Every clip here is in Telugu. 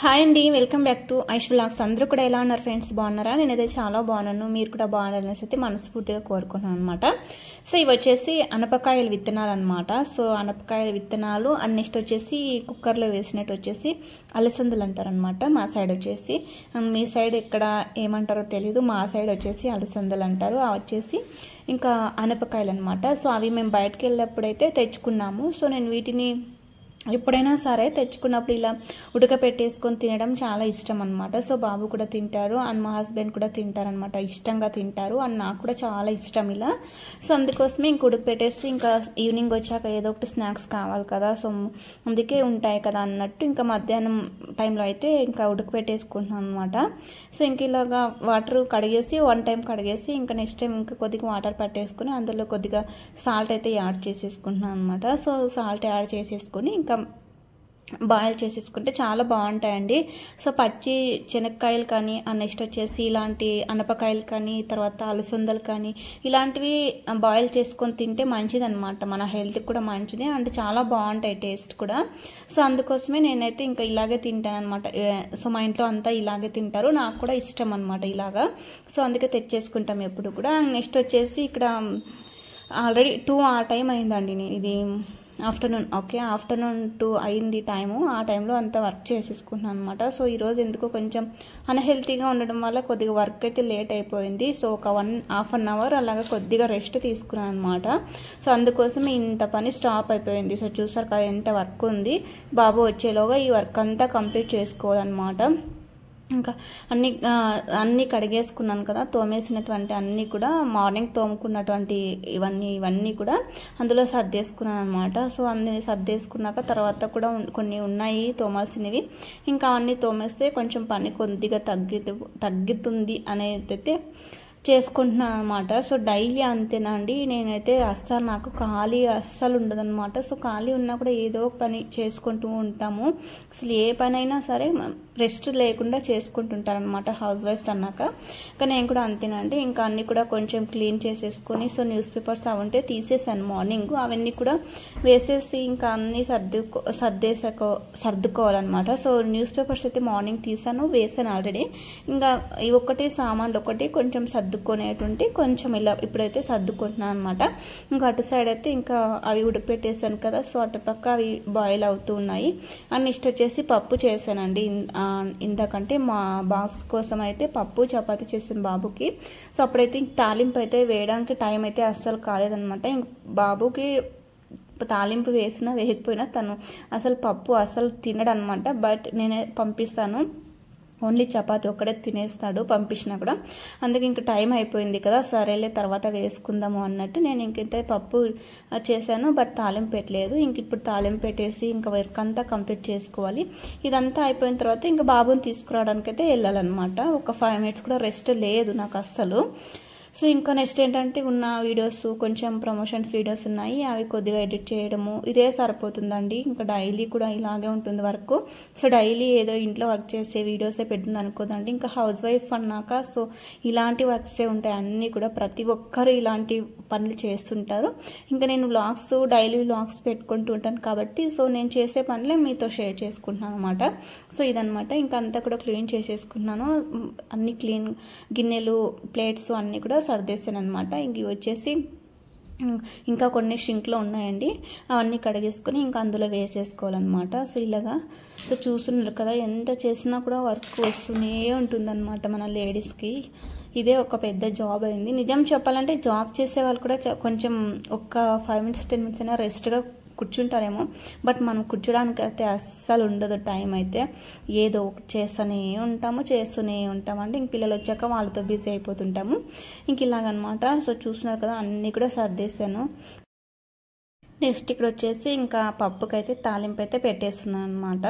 హాయ్ అండి, welcome back to Aish vlogs. అందరూ కూడా ఎలా ఉన్నారు ఫ్రెండ్స్? బాగున్నారా? నేనైతే చాలా బాగున్నాను. మీరు కూడా బాగున్నారనేసి అయితే మనస్ఫూర్తిగా కోరుకుంటున్నాను అనమాట. సో ఇవి వచ్చేసి అనపకాయల విత్తనాలు అనమాట. సో అనపకాయల విత్తనాలు అండ్ నెక్స్ట్ వచ్చేసి కుక్కర్లో వేసినట్టు వచ్చేసి అలసందలు అంటారనమాట మా సైడ్ వచ్చేసి. మీ సైడ్ ఎక్కడ ఏమంటారో తెలీదు. మా సైడ్ వచ్చేసి అలసందలు అంటారు. అవి వచ్చేసి ఇంకా అనపకాయలు అనమాట. సో అవి మేము బయటకు వెళ్ళినప్పుడైతే తెచ్చుకున్నాము. సో నేను వీటిని ఎప్పుడైనా సరే తెచ్చుకున్నప్పుడు ఇలా ఉడకపెట్టేసుకొని తినడం చాలా ఇష్టం అనమాట. సో బాబు కూడా తింటారు అండ్ మా హస్బెండ్ కూడా తింటారనమాట. ఇష్టంగా తింటారు అండ్ నాకు కూడా చాలా ఇష్టం ఇలా. సో అందుకోసమే ఇంక ఉడకపెట్టేసి ఇంకా ఈవినింగ్ వచ్చాక ఏదో ఒకటి స్నాక్స్ కావాలి కదా, సో అందుకే ఉంటాయి కదా అన్నట్టు ఇంకా మధ్యాహ్నం టైంలో అయితే ఇంకా ఉడకపెట్టేసుకుంటున్నాను అనమాట. సో ఇంక ఇలాగా వాటర్ కడిగేసి వన్ టైం కడిగేసి ఇంకా నెక్స్ట్ టైం ఇంకా కొద్దిగా వాటర్ పట్టేసుకొని అందులో కొద్దిగా సాల్ట్ అయితే యాడ్ చేసేసుకుంటున్నాను అనమాట. సో సాల్ట్ యాడ్ చేసేసుకొని ఇంకా బాయిల్ చేసేసుకుంటే చాలా బాగుంటాయండి. సో పచ్చి శనక్కాయలు కానీ నెక్స్ట్ వచ్చేసి ఇలాంటి అనపకాయలు కానీ తర్వాత అలసందలు కానీ ఇలాంటివి బాయిల్ చేసుకొని తింటే మంచిది అనమాట. మన హెల్త్కి కూడా మంచిది అండ్ చాలా బాగుంటాయి టేస్ట్ కూడా. సో అందుకోసమే నేనైతే ఇంకా ఇలాగే తింటాను అనమాట. సో మా ఇంట్లో అంతా ఇలాగే తింటారు, నాకు కూడా ఇష్టం అనమాట ఇలాగా. సో అందుకే తెచ్చేసుకుంటాం ఎప్పుడు కూడా. నెక్స్ట్ వచ్చేసి ఇక్కడ ఆల్రెడీ 2 ఆ టైం అయిందండి. నేను ఇది ఆఫ్టర్నూన్ ఆఫ్టర్నూన్ 2 అయింది టైము. ఆ టైంలో అంతా వర్క్ చేసేసుకుంటున్నాను అనమాట. సో ఈరోజు ఎందుకో కొంచెం అన్హెల్తీగా ఉండడం వల్ల కొద్దిగా వర్క్ అయితే లేట్ అయిపోయింది. సో ఒక హాఫ్ అన్ అవర్ అలాగా కొద్దిగా రెస్ట్ తీసుకున్నాను అనమాట. సో అందుకోసం ఇంత పని స్టాప్ అయిపోయింది. సో చూసారు కదా ఎంత వర్క్ ఉంది. బాబు వచ్చేలోగా ఈ వర్క్ అంతా కంప్లీట్ చేసుకోవాలన్నమాట. ఇంకా అన్నీ కడిగేసుకున్నాను కదా, తోమేసినటువంటి అన్నీ కూడా మార్నింగ్ తోముకున్నటువంటి ఇవన్నీ కూడా అందులో సర్దేసుకున్నాను అనమాట. సో అన్నీ సర్దేసుకున్నాక తర్వాత కూడా కొన్ని ఉన్నాయి తోమాల్సినవి. ఇంకా అవన్నీ తోమేస్తే కొంచెం పని కొద్దిగా తగ్గుతుంది అనేది అయితే చేసుకుంటున్నాను అనమాట. సో డైలీ అంతేనా అండి, నేనైతే నాకు ఖాళీ అస్సలు ఉండదన్నమాట. సో ఖాళీ ఉన్నా కూడా ఏదో పని చేసుకుంటూ ఉంటాము. అసలు ఏ పని అయినా సరే రెస్ట్ లేకుండా చేసుకుంటుంటారనమాట హౌస్ వైఫ్స్ అన్నాక. కానీ నేను కూడా అంతేనండి. ఇంకా అన్నీ కూడా కొంచెం క్లీన్ చేసేసుకొని సో న్యూస్ పేపర్స్ అవంటే తీసేసాను మార్నింగ్. అవన్నీ కూడా వేసేసి ఇంకా అన్నీ సర్దుకోవాలన్నమాట. సో న్యూస్ పేపర్స్ అయితే మార్నింగ్ తీసాను, వేసాను ఆల్రెడీ. ఇంకా ఈ ఒక్కటి సామాన్లు ఒకటి కొంచెం సర్దుకునేటువంటి కొంచెం ఇలా ఇప్పుడైతే సర్దుకుంటున్నాను అనమాట. ఇంకా అటు సైడ్ అయితే ఇంకా అవి ఉడకపెట్టేసాను కదా, సో అటుపక్క అవి బాయిల్ అవుతూ ఉన్నాయి. అండ్ నెక్స్ట్ వచ్చేసి పప్పు చేశానండి. ఇందాకంటే మా బాక్స్ కోసం అయితే పప్పు చపాతీ చేసాను బాబుకి. సో అప్పుడైతే తాలింపు అయితే వేయడానికి టైం అయితే అస్సలు కాలేదనమాట. ఇంక బాబుకి తాలింపు వేసినా వేయకపోయినా తను అసలు పప్పు అసలు తినడనమాట. బట్ నేనే పంపిస్తాను, ఓన్లీ చపాతి ఒక్కడే తినేస్తాడు పంపించినా కూడా. అందుకే ఇంక టైం అయిపోయింది కదా, సరేలే తర్వాత వేసుకుందాము అన్నట్టు నేను ఇంకైతే పప్పు చేశాను. బట్ తాలింపు పెట్టలేదు. ఇంక ఇప్పుడు తాలింపు పెట్టేసి ఇంకా వర్క్ అంతా కంప్లీట్ చేసుకోవాలి. ఇదంతా అయిపోయిన తర్వాత ఇంకా బాబుని తీసుకురావడానికి అయితే వెళ్ళాలన్నమాట. ఒక 5 మినిట్స్ కూడా రెస్ట్ లేదు నాకు అస్సలు. సో ఇంకా నెక్స్ట్ ఏంటంటే ఉన్న వీడియోస్ కొంచెం ప్రమోషన్స్ వీడియోస్ ఉన్నాయి, అవి కొద్దిగా ఎడిట్ చేయడము ఇదే సరిపోతుందండి. ఇంకా డైలీ కూడా ఇలాగే ఉంటుంది వర్క్. సో డైలీ ఏదో ఇంట్లో వర్క్ చేసే వీడియోసే పెడుతుంది అనుకోదండి. ఇంకా హౌస్ వైఫ్ అన్నాక సో ఇలాంటి వర్క్సే ఉంటాయి అన్నీ కూడా. ప్రతి ఒక్కరు ఇలాంటి పనులు చేస్తుంటారు. ఇంకా నేను డైలీ వ్లాగ్స్ పెట్టుకుంటూ ఉంటాను కాబట్టి సో నేను చేసే పనులే మీతో షేర్ చేసుకుంటున్నాను అనమాట. సో ఇదనమాట. ఇంకా అంతా కూడా క్లీన్ చేసేసుకున్నాను. అన్ని క్లీన్ గిన్నెలు ప్లేట్స్ అన్నీ కూడా సర్దేశాను అనమాట. ఇంక వచ్చేసి ఇంకా కొన్ని షింక్లో ఉన్నాయండి, అవన్నీ కడిగేసుకొని ఇంకా అందులో వేసేసుకోవాలన్నమాట. సో ఇలాగా సో చూస్తున్నారు కదా, ఎంత చేసినా కూడా వర్క్ వస్తూనే ఉంటుందన్నమాట మన లేడీస్కి. ఇదే ఒక పెద్ద జాబ్ అయింది. నిజం చెప్పాలంటే జాబ్ చేసే వాళ్ళు కూడా కొంచెం ఒక 5 మినిట్స్ 10 మినిట్స్ అయినా రెస్ట్గా కూర్చుంటారేమో. బట్ మనం కూర్చోడానికి అయితే అస్సలు ఉండదు టైం అయితే. ఏదో చేస్తూనే ఉంటామండి. ఇంక పిల్లలు వచ్చాక వాళ్ళతో బిజీ అయిపోతుంటాము. ఇంక ఇలాగనమాట. సో చూస్తున్నారు కదా అన్నీ కూడా సర్దేశాను. నెక్స్ట్ ఇక్కడ వచ్చేసి ఇంకా పప్పుకైతే తాలింపు అయితే పెట్టేస్తున్నాను అనమాట.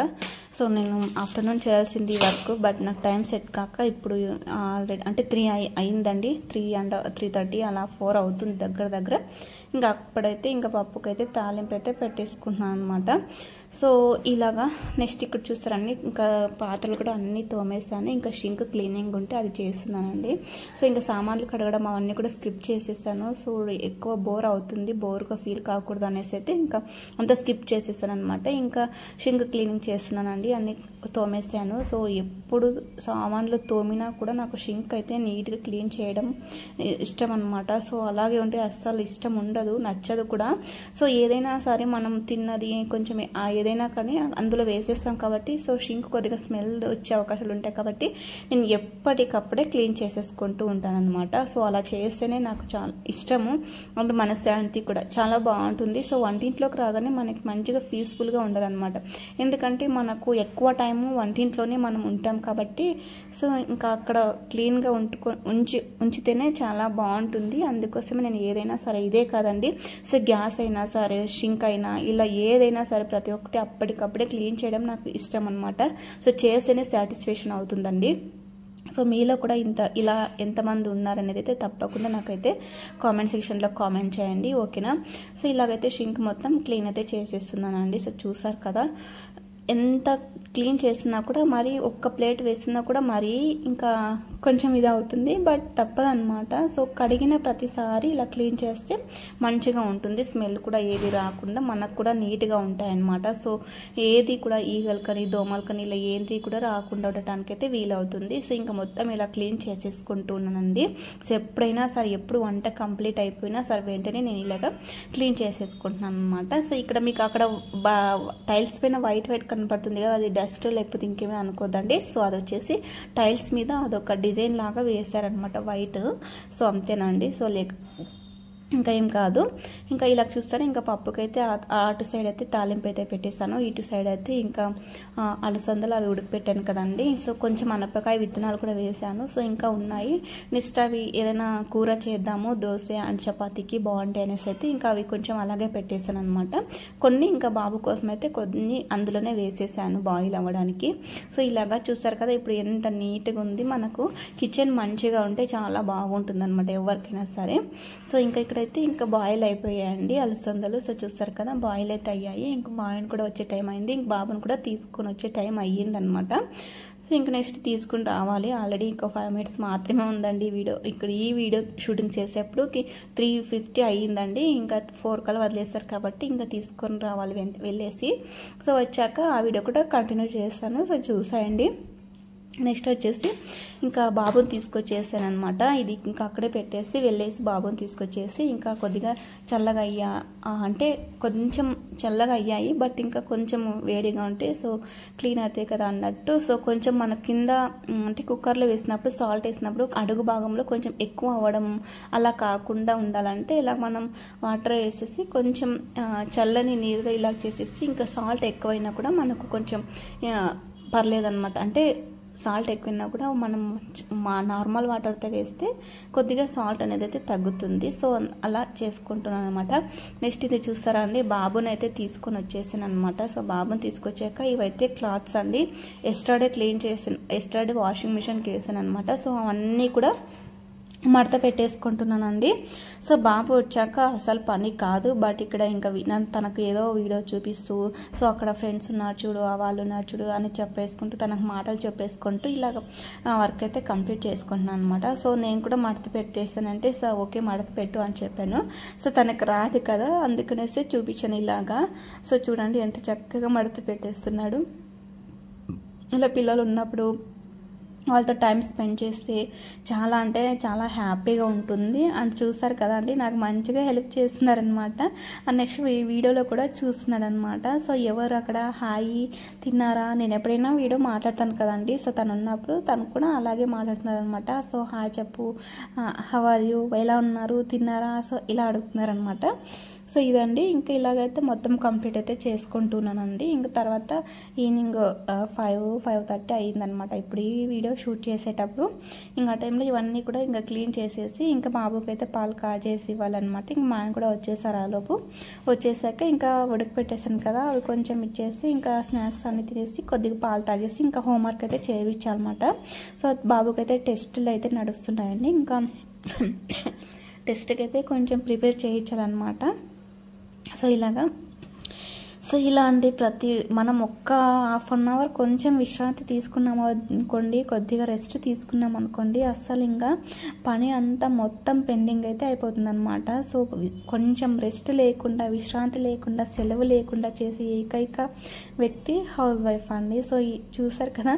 సో నేను ఆఫ్టర్నూన్ చేయాల్సింది వర్క్, బట్ నాకు టైం సెట్ కాక ఇప్పుడు ఆల్రెడీ అంటే 3 అయిందండి. 3 and 3:30 అలా 4 అవుతుంది దగ్గర. ఇంకా అప్పుడైతే ఇంకా పప్పుకైతే తాలింపు అయితే పెట్టేసుకుంటున్నాను అనమాట. సో ఇలాగా నెక్స్ట్ ఇక్కడ చూస్తారండి ఇంకా పాత్రలు కూడా అన్నీ తోమేస్తాను, ఇంకా షింక్ క్లీనింగ్ ఉంటే అది చేస్తున్నానండి. సో ఇంకా సామాన్లు కడగడం అవన్నీ కూడా స్కిప్ చేసేసాను. సో ఎక్కువ బోర్ అవుతుంది, బోర్గా ఫీల్ కాకూడదు అనేసి అయితే ఇంకా అంతా స్కిప్ చేసేసాను అనమాట. ఇంకా షింక్ క్లీనింగ్ చేస్తున్నానండి, అన్నీ తోమేసాను. సో ఎప్పుడు సామాన్లు తోమినా కూడా నాకు షింక్ అయితే నీట్గా క్లీన్ చేయడం ఇష్టం అనమాట. సో అలాగే ఉంటే అస్సలు ఇష్టం ఉండదు, నచ్చదు కూడా. సో ఏదైనా సరే మనం తిన్నది కొంచెం ఏదైనా కానీ అందులో వేసేస్తాం కాబట్టి సో షింక్ కొద్దిగా స్మెల్ వచ్చే అవకాశాలు ఉంటాయి కాబట్టి నేను ఎప్పటికప్పుడే క్లీన్ చేసేసుకుంటూ ఉంటాను అనమాట. సో అలా చేస్తేనే నాకు చాలా ఇష్టము, అంటే మనశ్శాంతి కూడా చాలా బాగుంటుంది. సో వంటింట్లోకి రాగానే మనకి మంచిగా పీస్ఫుల్గా ఉండాలన్నమాట. ఎందుకంటే మనకు ఎక్కువ టైము వంటింట్లోనే మనం ఉంటాం కాబట్టి సో ఇంకా అక్కడ క్లీన్గా ఉంచితేనే చాలా బాగుంటుంది. అందుకోసమే నేను ఏదైనా సరే ఇదే కాదండి, సో గ్యాస్ అయినా సరే షింక్ అయినా ఇలా ఏదైనా సరే ప్రతి ఒక్కటి అప్పటికప్పుడే క్లీన్ చేయడం నాకు ఇష్టం అనమాట. సో చేస్తేనే సాటిస్ఫాక్షన్ అవుతుందండి. సో మీలో కూడా ఇలా ఎంతమంది ఉన్నారనేది అయితే తప్పకుండా నాకైతే కామెంట్ సెక్షన్లో కామెంట్ చేయండి, ఓకేనా. సో ఇలాగైతే షింక్ మొత్తం క్లీన్ అయితే చేసేస్తున్నానండి. సో చూసారు కదా ఎంత క్లీన్ చేసినా కూడా మరీ ఒక్క ప్లేట్ వేసినా కూడా మరీ ఇంకా కొంచెం ఇది అవుతుంది, బట్ తప్పదన్నమాట. సో కడిగిన ప్రతిసారి ఇలా క్లీన్ చేస్తే మంచిగా ఉంటుంది, స్మెల్ కూడా ఏది రాకుండా మనకు కూడా నీట్గా ఉంటాయన్నమాట. సో ఏది కూడా ఈగలు కానీ దోమలు కానీ ఇలా ఏది కూడా రాకుండా ఉండటానికైతే వీలవుతుంది. సో ఇంకా మొత్తం ఇలా క్లీన్ చేసేసుకుంటున్నానండి. సో ఎప్పుడైనా సరే ఎప్పుడు వంట కంప్లీట్ అయిపోయినా సరే వెంటనే నేను ఇలాగా క్లీన్ చేసేసుకుంటున్నాను అనమాట. సో ఇక్కడ మీకు అక్కడ టైల్స్ పైన వైట్ కనపడుతుంది కదా, అది డస్ట్ లేకపోతే ఇంకేమైనా అనుకోద్దండి. సో అది వచ్చేసి టైల్స్ మీద అదొక డిజైన్ లాగా వేసారనమాట వైట్. సో అంతేనండి, సో ఇంకా ఏం కాదు. ఇంకా ఇలా చూస్తారా ఇంకా పప్పుకైతే అటు సైడ్ అయితే తాలింపు అయితే పెట్టేస్తాను, ఇటు సైడ్ అయితే ఇంకా అలసందలు అవి ఉడికిపెట్టాను కదండి. సో కొంచెం అనపకాయ విత్తనాలు కూడా వేసాను. సో ఇంకా ఉన్నాయి, నెక్స్ట్ అవి ఏదైనా కూర చేద్దాము దోశ అండ్ చపాతీకి బాగుంటాయి అనేసి అయితే ఇంకా అవి కొంచెం అలాగే పెట్టేస్తాను అనమాట. కొన్ని ఇంకా బాబు కోసం అయితే కొన్ని అందులోనే వేసేసాను బాయిల్ అవ్వడానికి. సో ఇలాగా చూస్తారు కదా ఇప్పుడు ఎంత నీట్గా ఉంది, మనకు కిచెన్ మంచిగా ఉంటే చాలా బాగుంటుంది అనమాట ఎవరికైనా సరే. సో ఇంకా ఇక్కడ అయితే ఇంకా బాయిల్ అయిపోయాయండి అలసందలు. సో చూస్తారు కదా బాయిల్ అయితే అయ్యాయి, ఇంకా మా ఆయన కూడా వచ్చే టైం అయింది, ఇంక బాబుని కూడా తీసుకొని వచ్చే టైం అయ్యిందనమాట. సో ఇంక నెక్స్ట్ తీసుకుని రావాలి. ఆల్రెడీ ఇంకా 5 minutes మాత్రమే ఉందండి ఈ వీడియో షూటింగ్ చేసేప్పుడు 3:50 అయ్యిందండి. ఇంకా 4 కల్లా వదిలేస్తారు కాబట్టి ఇంకా తీసుకొని రావాలి వెళ్ళేసి. సో వచ్చాక ఆ వీడియో కూడా కంటిన్యూ చేస్తాను, సో చూసాయండి. నెక్స్ట్ వచ్చేసి ఇంకా బాబుని తీసుకొచ్చేసాను అనమాట. ఇది ఇంకా అక్కడే పెట్టేసి వెళ్ళేసి బాబుని తీసుకొచ్చేసి ఇంకా కొద్దిగా చల్లగా అంటే కొంచెం చల్లగా అయ్యాయి, బట్ ఇంకా కొంచెం వేడిగా ఉంటే సో క్లీన్ అవుతాయి కదా అన్నట్టు. సో కొంచెం మన కింద అంటే కుక్కర్లో వేసినప్పుడు సాల్ట్ వేసినప్పుడు అడుగు భాగంలో కొంచెం ఎక్కువ అవ్వడం అలా కాకుండా ఉండాలంటే ఇలా మనం వాటర్ వేసేసి కొంచెం చల్లని నీరుతో ఇలా చేసేసి ఇంకా సాల్ట్ ఎక్కువైనా కూడా మనకు కొంచెం పర్లేదన్నమాట. అంటే సాల్ట్ ఎక్కువైనా కూడా మనం నార్మల్ వాటర్తో వేస్తే కొద్దిగా సాల్ట్ అనేది అయితే తగ్గుతుంది. సో అలా చేసుకుంటున్నాను అనమాట. నెక్స్ట్ ఇది చూస్తారా అండి, బాబుని అయితే తీసుకొని వచ్చేసాను అనమాట. సో బాబుని తీసుకొచ్చాక ఇవైతే క్లాత్స్ అండి ఎస్టర్డే వాషింగ్ మిషన్కి వేసాను అనమాట. సో అవన్నీ కూడా మడత పెట్టేసుకుంటున్నానండి. సో బాబు వచ్చాక అసలు పని కాదు, బట్ ఇక్కడ ఇంకా తనకు ఏదో వీడియో చూపిస్తూ సో అక్కడ ఫ్రెండ్స్ ఉన్నారు చూడు వాళ్ళు ఉన్నారు చూడు అని చెప్పేసుకుంటూ తనకు మాటలు చెప్పేసుకుంటూ ఇలాగ వర్క్ అయితే కంప్లీట్ చేసుకుంటున్నాను అనమాట. సో నేను కూడా మడత పెట్టేసానంటే సో ఓకే మడత పెట్టు అని చెప్పాను. సో తనకు రాదు కదా అందుకనేసి చూపించాను ఇలాగా. సో చూడండి ఎంత చక్కగా మడత పెట్టేస్తున్నాడు. ఇలా పిల్లలు ఉన్నప్పుడు వాళ్ళతో టైం స్పెండ్ చేస్తే చాలా అంటే చాలా హ్యాపీగా ఉంటుంది. అండ్ చూసారు కదా అండి నాకు మంచిగా హెల్ప్ చేస్తున్నారనమాట. అండ్ నెక్స్ట్ ఈ వీడియోలో కూడా చూస్తున్నాడు అనమాట. సో ఎవరు అక్కడ హాయ్ తిన్నారా, నేను ఎప్పుడైనా వీడియో మాట్లాడతాను కదండి. సో తను ఉన్నప్పుడు తను కూడా అలాగే మాట్లాడుతున్నారనమాట. సో హాయ్ చెప్పు, హౌ ఆర్ యూ, ఎలా ఉన్నారు, తిన్నారా, సో ఇలా అడుగుతున్నారనమాట. సో ఇదండి ఇంకా ఇలాగైతే మొత్తం కంప్లీట్ అయితే చేసుకుంటున్నానండి. ఇంకా తర్వాత ఈవినింగ్ 5:30 అయ్యిందనమాట ఇప్పుడు ఈ వీడియో షూట్ చేసేటప్పుడు. ఇంకా టైంలో ఇవన్నీ కూడా ఇంకా క్లీన్ చేసేసి ఇంకా బాబుకి అయితే పాలు కాజేసి ఇవ్వాలన్నమాట. ఇంక మా ఆయన కూడా వచ్చేసారు. ఆలోపు వచ్చేసాక ఇంకా ఉడకపెట్టేసాను కదా అవి కొంచెం ఇచ్చేసి ఇంకా స్నాక్స్ అన్ని తినేసి కొద్దిగా పాలు తాగేసి ఇంకా హోంవర్క్ అయితే చేయించాలన్నమాట. సో బాబుకి అయితే టెస్టులు అయితే నడుస్తున్నాయండి. ఇంకా టెస్ట్కి అయితే కొంచెం ప్రిపేర్ చేయించాలన్నమాట. సో ఇలాగా సో ఇలా అండి మనం ఒక్క హాఫ్ అన్ అవర్ కొంచెం విశ్రాంతి తీసుకున్నాం అనుకోండి, కొద్దిగా రెస్ట్ తీసుకున్నాం అనుకోండి, అస్సలు ఇంకా పని అంతా మొత్తం పెండింగ్ అయితే అయిపోతుంది అనమాట. సో కొంచెం రెస్ట్ లేకుండా, విశ్రాంతి లేకుండా, సెలవు లేకుండా చేసే ఏకైక వ్యక్తి హౌస్ వైఫ్ అండి. సో చూసారు కదా,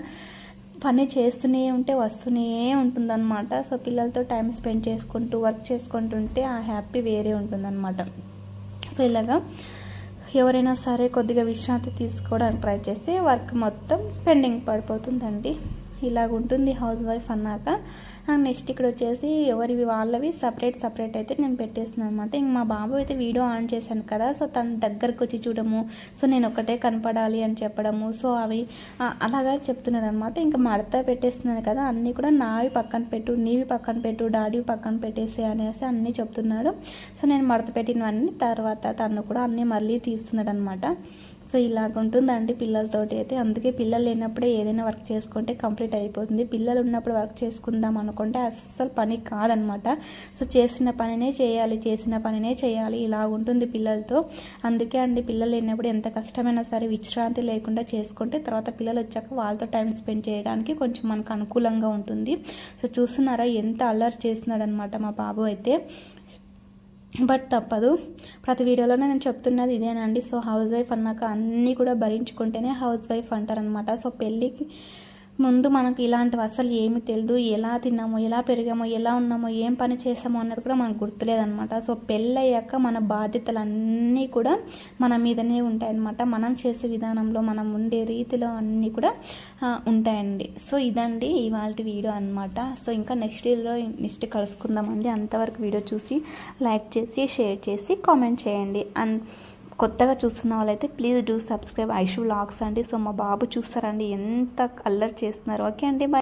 పని చేస్తూనే ఉంటే వస్తూనే ఉంటుందన్నమాట. సో పిల్లలతో టైం స్పెండ్ చేసుకుంటూ వర్క్ చేసుకుంటుంటే ఆ హ్యాపీ వేరే ఉంటుందన్నమాట. సో ఇలాగా ఎవరైనా సరే కొద్దిగా విశ్రాంతి తీసుకోవడానికి ట్రై చేస్తే వర్క్ మొత్తం పెండింగ్ పడిపోతుందండి. ఇలాగ ఉంటుంది హౌస్ వైఫ్ అన్నాక. నెక్స్ట్ ఇక్కడ వచ్చేసి ఎవరివి వాళ్ళవి సపరేట్ అయితే నేను పెట్టేస్తున్నాను అనమాట. ఇంక మా బాబు అయితే వీడియో ఆన్ చేశాను కదా, సో తన దగ్గరకు వచ్చి చూడము, సో నేను ఒకటే కనపడాలి అని చెప్పడము, సో అవి అలాగా చెప్తున్నాడు అనమాట. ఇంకా మడత పెట్టేస్తున్నాను కదా, అన్నీ కూడా నావి పక్కన పెట్టు, నీవి పక్కన పెట్టు, డాడీ పక్కన పెట్టేసి అనేసి అన్నీ చెప్తున్నాడు. సో నేను మడత పెట్టినవన్నీ తర్వాత తను కూడా అన్నీ మళ్ళీ తీస్తున్నాడు అనమాట. సో ఇలాగ ఉంటుందండి పిల్లలతోటి అయితే. అందుకే పిల్లలు లేనప్పుడే ఏదైనా వర్క్ చేసుకుంటే కంప్లీట్ అయిపోతుంది. పిల్లలు ఉన్నప్పుడు వర్క్ చేసుకుందాం అనుకుంటే అస్సలు పని కాదనమాట. సో చేసిన పనినే చేయాలి ఇలాగ ఉంటుంది పిల్లలతో. అందుకే అండి పిల్లలు లేనప్పుడు ఎంత కష్టమైనా సరే విశ్రాంతి లేకుండా చేసుకుంటే తర్వాత పిల్లలు వచ్చాక వాళ్ళతో టైం స్పెండ్ చేయడానికి కొంచెం మనకు అనుకూలంగా ఉంటుంది. సో చూస్తున్నారా ఎంత అల్లరి చేస్తున్నాడు అనమాట మా బాబు అయితే. బట్ తప్పదు, ప్రతి వీడియోలోనే నేను చెప్తున్నది ఇదేనండి. సో హౌస్ వైఫ్ అన్నాక అన్నీ కూడా భరించుకుంటేనే హౌస్ వైఫ్ అంటారనమాట. సో పెళ్ళికి ముందు మనకు ఇలాంటివి అసలు ఏమి తెలియదు. ఎలా తిన్నామో, ఎలా పెరిగామో, ఎలా ఉన్నామో, ఏం పని చేసామో అన్నది కూడా మనకు గుర్తులేదనమాట. సో పెళ్ళయ్యాక మన బాధ్యతలన్నీ కూడా మన మీదనే ఉంటాయన్నమాట. మనం చేసే విధానంలో, మనం ఉండే రీతిలో అన్నీ కూడా ఉంటాయండి. సో ఇదండి ఇవాళ వీడియో అనమాట. సో ఇంకా నెక్స్ట్ కలుసుకుందామండి. అంతవరకు వీడియో చూసి లైక్ చేసి, షేర్ చేసి, కామెంట్ చేయండి. అండ్ కొత్తగా చూస్తున్న వాళ్ళైతే please do subscribe Aishu vlogs అండి. సో మా బాబు చూస్తారండి ఎంత అల్లరి చేస్తున్నారు. ఓకే అండి, బాయ్.